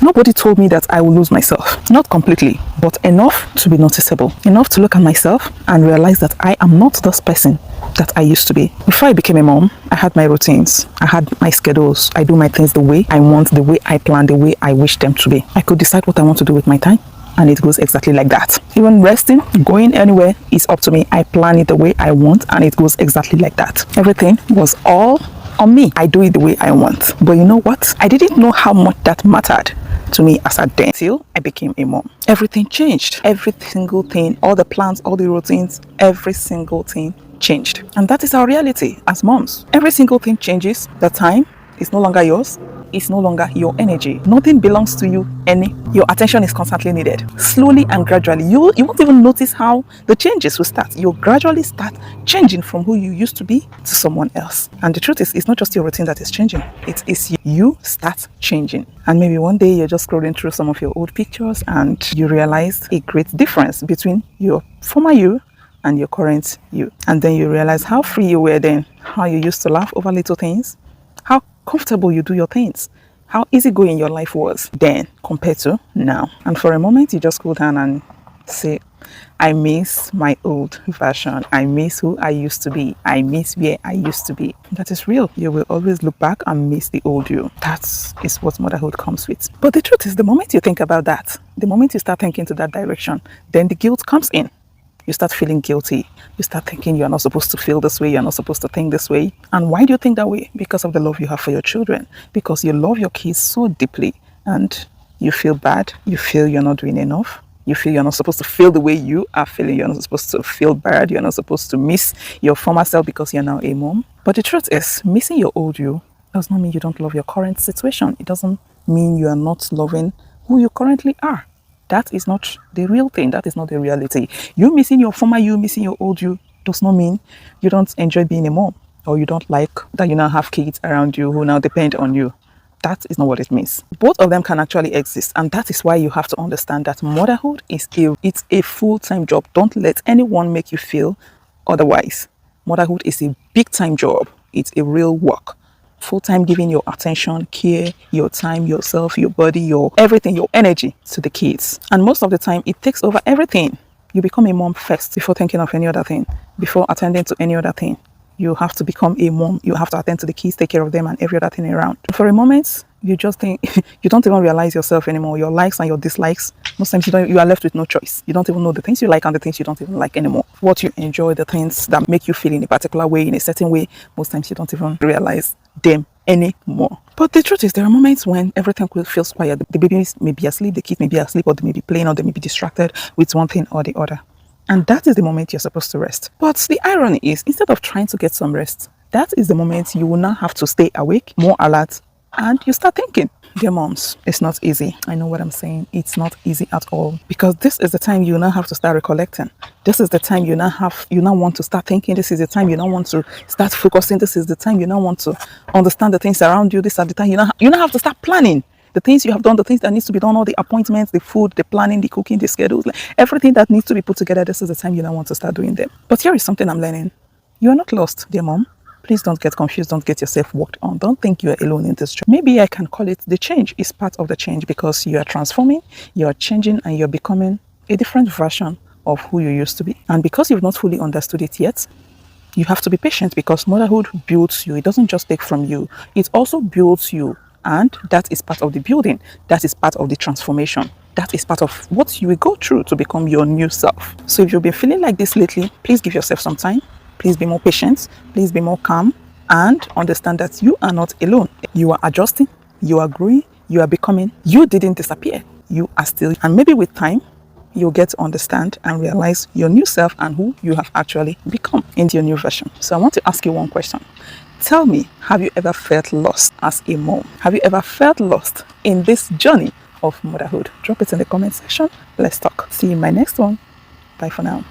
Nobody told me that I will lose myself. Not completely, but enough to be noticeable. Enough to look at myself and realize that I am not this person that I used to be. Before I became a mom, I had my routines. I had my schedules. I do my things the way I want, the way I plan, the way I wish them to be. I could decide what I want to do with my time, and it goes exactly like that. Even resting, going anywhere is up to me. I plan it the way I want, and it goes exactly like that. Everything was all on me. I do it the way I want. But you know what? I didn't know how much that mattered to me as a then till I became a mom. Everything changed. Every single thing, all the plans, all the routines, every single thing changed. And that is our reality as moms. Every single thing changes. The time is no longer yours. It's no longer your energy. Nothing belongs to you your attention is constantly needed. Slowly and gradually, you won't even notice how the changes will start. You'll gradually start changing from who you used to be to someone else. And the truth is, it's not just your routine that is changing. It is you start changing. And maybe one day you're just scrolling through some of your old pictures and you realize a great difference between your former you and your current you. And then you realize how free you were then, how you used to laugh over little things, how comfortable you do your things, how easygoing your life was then compared to now. And for a moment, you just go down and say, I miss my old version. I miss who I used to be. I miss where I used to be. That is real. You will always look back and miss the old you. That is what motherhood comes with. But the truth is, the moment you think about that, the moment you start thinking to that direction, then the guilt comes in. You start feeling guilty. You start thinking you're not supposed to feel this way. You're not supposed to think this way. And why do you think that way? Because of the love you have for your children. Because you love your kids so deeply and you feel bad. You feel you're not doing enough. You feel you're not supposed to feel the way you are feeling. You're not supposed to feel bad. You're not supposed to miss your former self because you're now a mom. But the truth is, missing your old you does not mean you don't love your current situation. It doesn't mean you are not loving who you currently are. That is not the real thing. That is not the reality. You missing your former you, missing your old you, does not mean you don't enjoy being a mom or you don't like that you now have kids around you who now depend on you. That is not what it means. Both of them can actually exist, and that is why you have to understand that motherhood is a full-time job. Don't let anyone make you feel otherwise. Motherhood is a big-time job. It's a real work. Full-time, giving your attention, care, your time, yourself, your body, your everything, your energy to the kids. And most of the time, it takes over everything. You become a mom first before thinking of any other thing, before attending to any other thing. You have to become a mom. You have to attend to the kids, take care of them and every other thing around. For a moment, you just think, you don't even realize yourself anymore. Your likes and your dislikes. Most times you are left with no choice. You don't even know the things you like and the things you don't even like anymore. What you enjoy, the things that make you feel in a particular way, in a certain way, most times you don't even realize them anymore. But the truth is, there are moments when everything feels quiet. The babies may be asleep, the kids may be asleep, or they may be playing, or they may be distracted with one thing or the other. And that is the moment you're supposed to rest. But the irony is, instead of trying to get some rest, that is the moment you will now have to stay awake, more alert, and you start thinking. Dear moms, it's not easy. I know what I'm saying. It's not easy at all. Because this is the time you now have to start recollecting. This is the time you now want to start thinking. This is the time you now want to start focusing. This is the time you now want to understand the things around you. This is the time you now have to start planning. The things you have done, the things that needs to be done, all the appointments, the food, the planning, the cooking, the schedules, like everything that needs to be put together, this is the time you now want to start doing them. But here is something I'm learning. You are not lost, dear mom. Please don't get confused. Don't get yourself worked on. Don't think you are alone in this job. Maybe I can call it the change. It's part of the change because you are transforming, you are changing, and you're becoming a different version of who you used to be. And because you've not fully understood it yet, you have to be patient because motherhood builds you. It doesn't just take from you. It also builds you. And that is part of the building. That is part of the transformation. That is part of what you will go through to become your new self. So if you've been feeling like this lately, please give yourself some time. Please be more patient. Please be more calm. And understand that you are not alone. You are adjusting. You are growing. You are becoming. You didn't disappear. You are still. And maybe with time, you'll get to understand and realize your new self and who you have actually become in your new version. So I want to ask you one question. Tell me, have you ever felt lost as a mom? Have you ever felt lost in this journey of motherhood? Drop it in the comment section. Let's talk. See you in my next one. Bye for now.